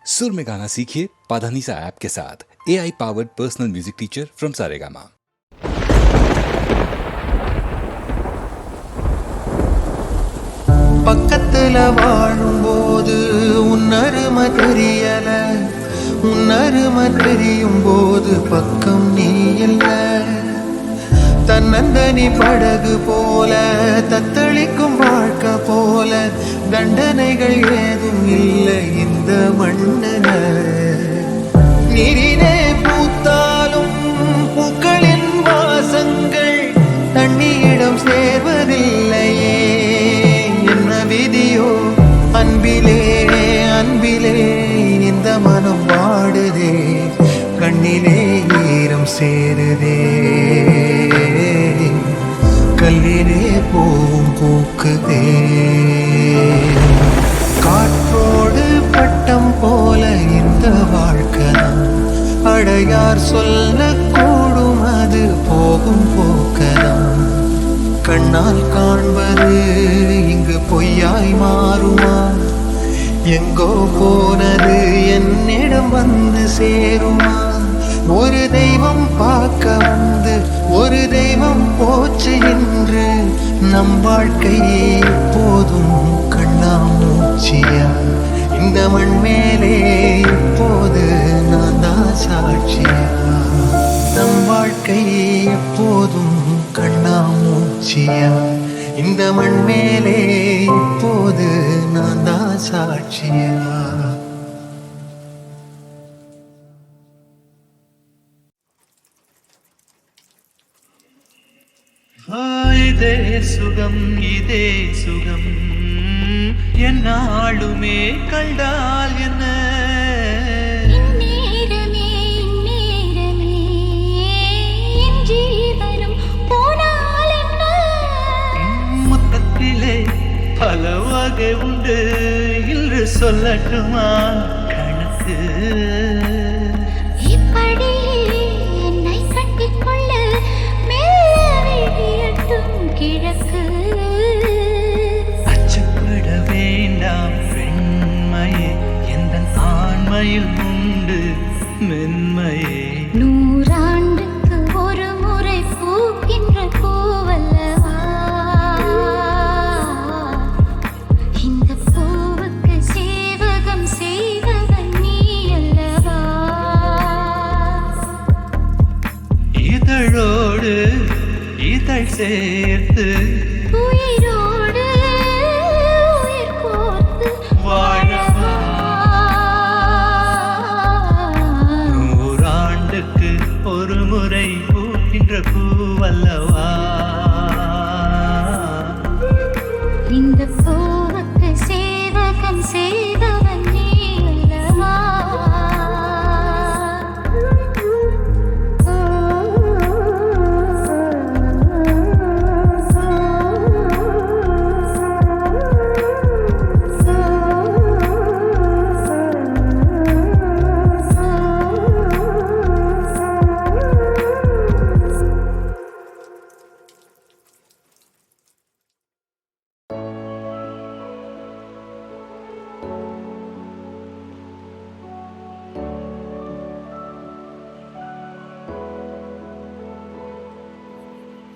सुर में गाना सीखिए पाधानीसा ऐप के साथ। AI powered personal music teacher from Saregama. பக்கத்துல வாழும்போது உன்னருமை தெரியல, உன்னருமை தெரியும் போது பக்கம் நீ இல்ல. தன்னந்தனி படகு போல தத்தளிக்கும் வாழ்க்கை போல தண்டனைகள் ஏதும் இல்லை இந்த மண்ணுல. நீரிலே பூத்தாலும் பூக்களின் வாசங்கள் தண்ணியிடம் சேர்வதில்லையே. என்ன விதியோ அன்பிலே அன்பிலே இந்த மனம் பாடுதே, கண்ணிலே ஈரம் சேருதே, கல்லிலே பூவும் பூக்குதே. காற்றோடு பட்டம் போல இந்த வாழ்க்கை அடையார் சொல்லக்கூடும், அது போகும் போக்கலாம். கண்ணால் காண்பது இங்கு பொய்யாய் மாறுமா? எங்கோ போனது என்னிடம் வந்து சேருமா? ஒரு தெய்வம் பார்க்க வந்து ஒரு தெய்வம் போச்சு என்று நம் வாழ்க்கை எப்போதும் கண்ணாமூச்சியா? இந்த மண் மேலே எப்போது நான் தான் சாட்சியா? நம் வாழ்க்கை எப்போதும் கண்ணாமூச்சியா? இந்த மண் மேலே இப்போது நான் தான் சாட்சியா? இதே சுகம் இதே சுகம் என்னாலுமே கண்டால் என்ன? பல வகை உண்டு என்று சொல்லட்டுமா கணக்கு? இப்படி என்னை கட்டிக்கொள்ள மேலும் கிழக்கு. அச்சப்பட வேண்டாம் பெண்மையே, எந்த ஆண்மையில் உண்டு மென்மையே. நூறாண்டுக்கு ஒரு முறை பூக்கின்ற பூவல்லவா? இதழோடு இதழ் சேர்த்து உயிரோடு உயிர் கோர்த்து வாழவா? நூறாண்டுக்கு ஒரு முறை பூக்கின்ற பூவல்லவா? இந்த பூவுக்கு சேவகம் செய்தவன் நீ அல்லவா?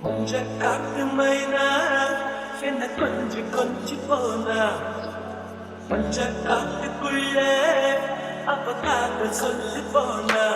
கொஞ்ச காட்டு மைனா என்ன கொஞ்சி கொஞ்சி போனா, கொஞ்ச காட்டுக்குள்ள அப்ப காத்த சொல்லி போனா.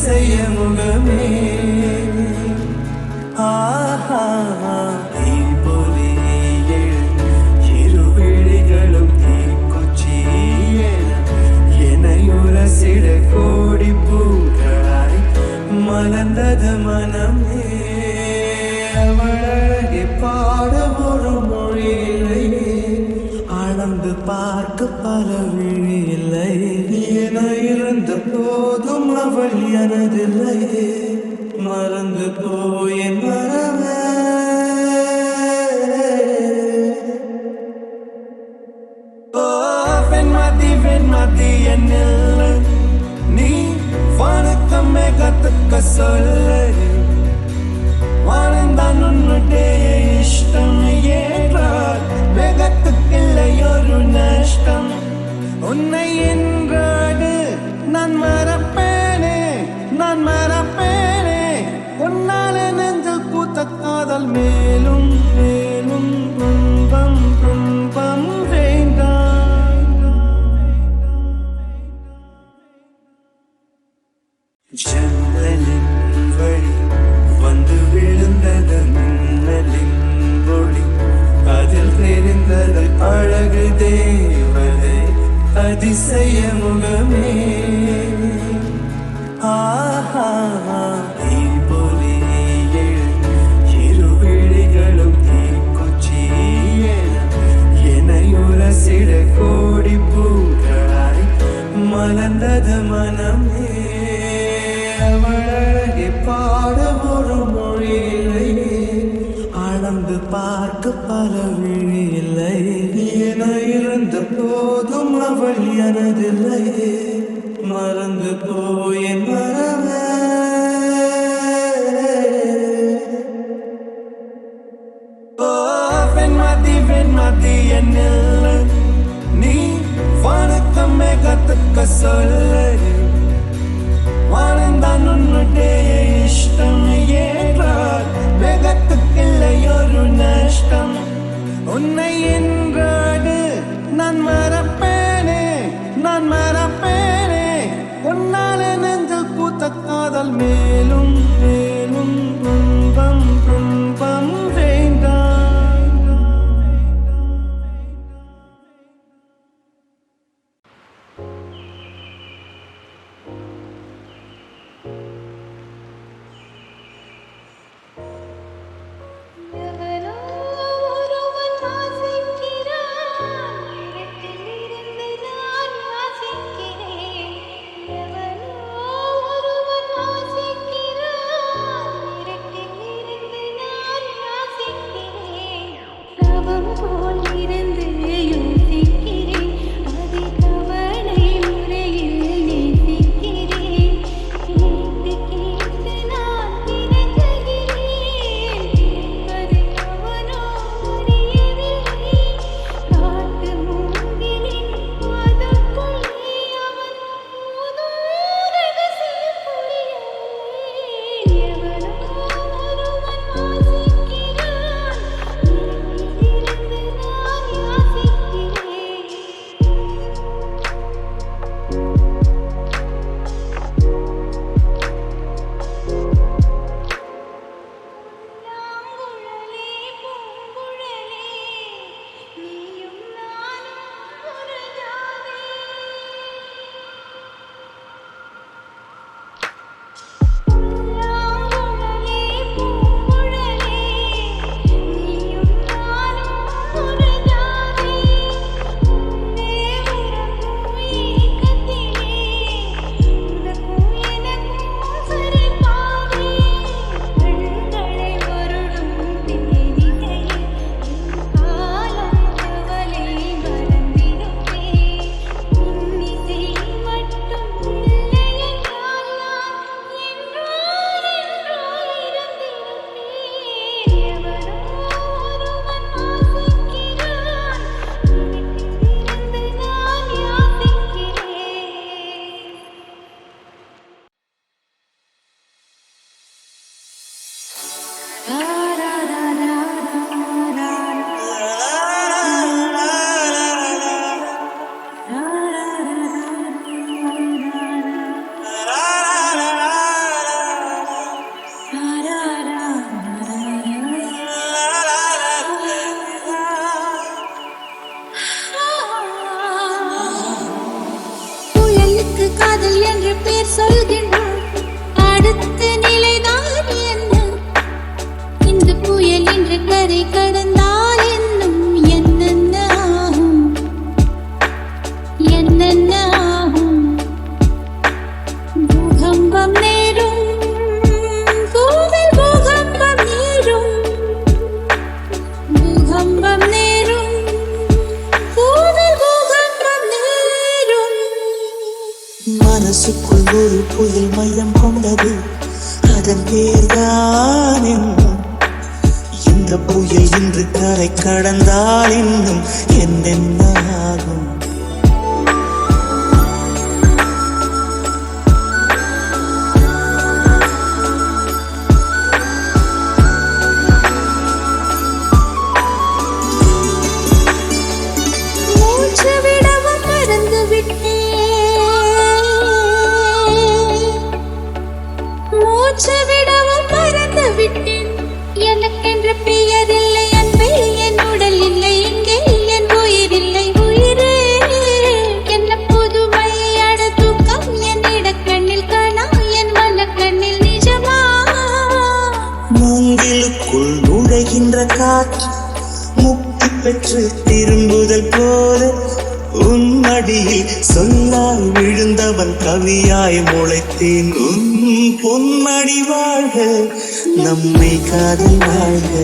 அதிசய முகமே ஆஹா தீபொறி இருவிழிகளும் தீக்குச்சி எனையுரசிட கோடி பூக்களாய் மலர்ந்தது மனமே அவளழகை பாட ஒரு மொழி இல்லையே அளந்து பார்க்க பல விழி இல்லை என இருந்த போதும் அவள் எனதில்லையே மறந்து போயேன் மறவே ஓ வெண்மதி என்னில் நீ வணக்கமே கத்துக்க சொல்லு வாழ்ந்தான் உன்னுடைய இஷ்டம் ஏற்றால் வேகத்துக்கில்லை ஒரு நஷ்டம் உன்னை என்றாடு நான் மறப்பேனே உன்னால நெஞ்சில் பூத்த காதல் மேலும் மேலும் துன்பம் வேண்டாம் ஜன்னலின் வழி வந்து விழுந்தது மின்னலின் ஒளி அதில் தெரிந்தது அழகு தேவதை அதிசய முகமே ஆஹா தீபொறி இருவிழிகளும் தீக்குச்சி எனையுரசிட கோடி பூக்களாய் மலர்ந்தது மனமே அவளழகை பாட ஒரு மொழி இல்லையே அளந்து பார்க்க பல விழி இல்லை என இருந்த போதும் அவள் எனதில்லையே மறந்து போயேன் மறவே ஓ வெண்மதி என்னில் நீ வணக்கமே கத்துக்க சொல்லு வாழ்ந்தான் உன்னுடைய இஷ்டம் ஏற்றால் வேகத்துக்கில்லை ஒரு நஷ்டம் உன்னை என்றாடு நான் மறப்பேனே உன்னால நெஞ்சில் பூத்த காதல் மேலும் மேலும் துன்பம் வேண்டாம் எவனோ ஒருவன் வாசிக்கிறான் இடத்திலிருந்து நான் வாசிக்கிறேன் எவனோ ஒருவன் வாசிக்கிறான் இடத்திலிருந்து நான் வாசிக்கிறேன் தவம் போல் இருந்து யோசிக்கிறேன் அதை தவணை முறையில் நேசிக்கிறேன் கேட்டு நான் இறங்குகிறேன் கேட்பது அவனோ அறியவில்லை காட்டு மூங்கிலின் பாதக்குள்ளே அவன் மோதும் ரகசியம் புரியவில்லை எவனோ ஒருவன் வாசிக்கிறான் இடத்திலிருந்து நான் யாசிக்கிறேன் பூங்குழலே பூங்குழலே நீயும் நானும் ஒரு ஜாதி பூங்குழலே பூங்குழலே நீயும் நானும் ஒரு ஜாதி உன்னே உறங்கும் ஏக்கத்திலே உனக்கும் எனக்கும் சரி பாதி கண்களை வருடும் தேனிகையில் காலம் கவலை மறந்திருப்பேன் இன்னிசை மட்டும் இல்லை என்றால் நான் என்றோ இருந்திருப்பேன் எவனோ ஒருவன் வாசிக்கிறான் இடத்திலிருந்து நான் யாசிக்கிறேன் கரை கடந்தால் இன்னும் என்னென்ன ஆகும் என்னென்ன ஆகும் பூகம்பம் நேரும் பூவில் பூகம்பம் நேரும் பூகம்பம் நேரும் பூவில் பூகம்பம் நேரும் மனசுக்குள் ஒரு புயல் மையம் கொண்டது அதன் பேர்தான் என்ன இந்த புயல் இன்று கரை கடந்தால் இன்னும் என்னென்ன ஆகும் மூச்சு விடவும் மறந்து விட்டேன் மூச்சு விடவும் மறந்து விட்டேன் எனக்கென்று பெயர் இல்லை அன்பே என் உடல் இல்லை இங்கே என் உயிர் இல்லை உயிரே என்ன புதுமை அட தூக்கம் என் இடக்கண்ணில் காணா என் மனக்கண்ணில் நிஜமா மூங்கிலுக்குள் நுழைகின்ற காற்று முக்தி பெற்று திரும்புதல் போல உன்மடியில் சொல்லால் விழுந்தவன் கவியாய் முளைத்தேன் உன் பொன்மடி வாழ்க நம்மை காதல் வாழ்க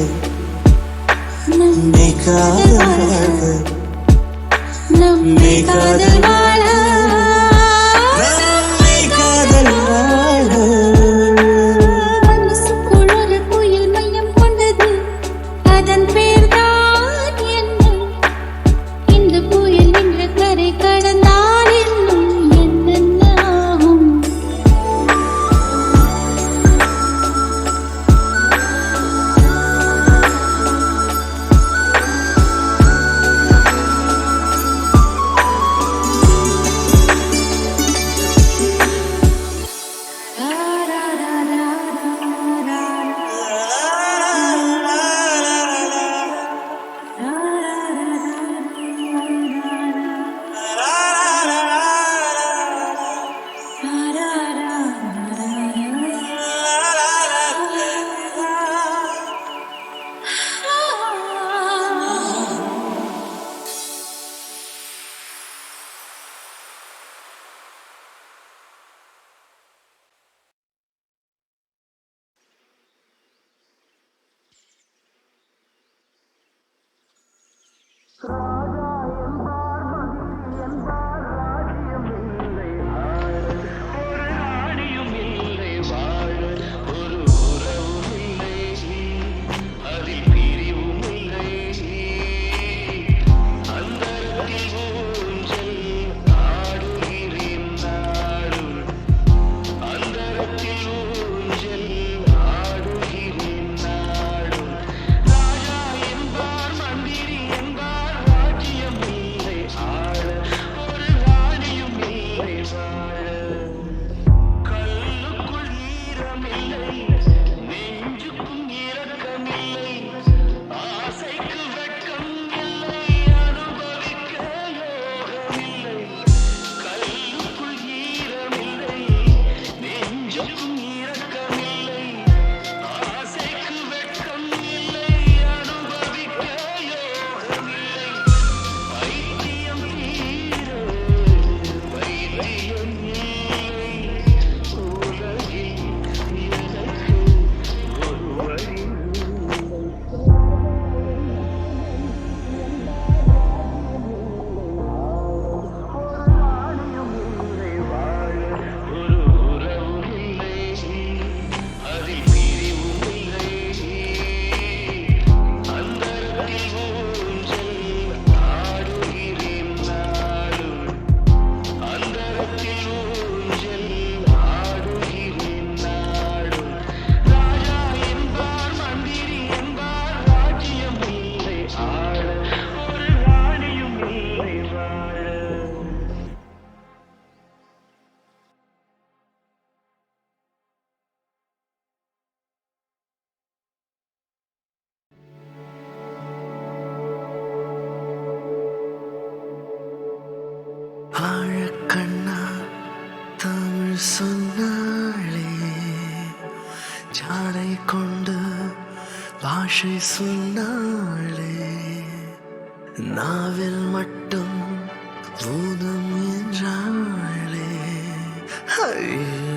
நம்மை காதல் வாழ்க நம்மை காதல் வாழ நம்மை காதல் வாழ்க மனசுக்குள் ஒரு புயல் மையம் கொண்டது அதன் பேர்தான் என்ன இந்த புயல் நின்று கரை கடந்தால் இன்னும் என்னென்ன ஆகும் ஆழக்கண்ணா தமிழ் சொன்னாளே ஜாடை கொண்டு பாஷை சொன்னாளே நாவில் மட்டும் பூதம் என்றாளே ஐயோ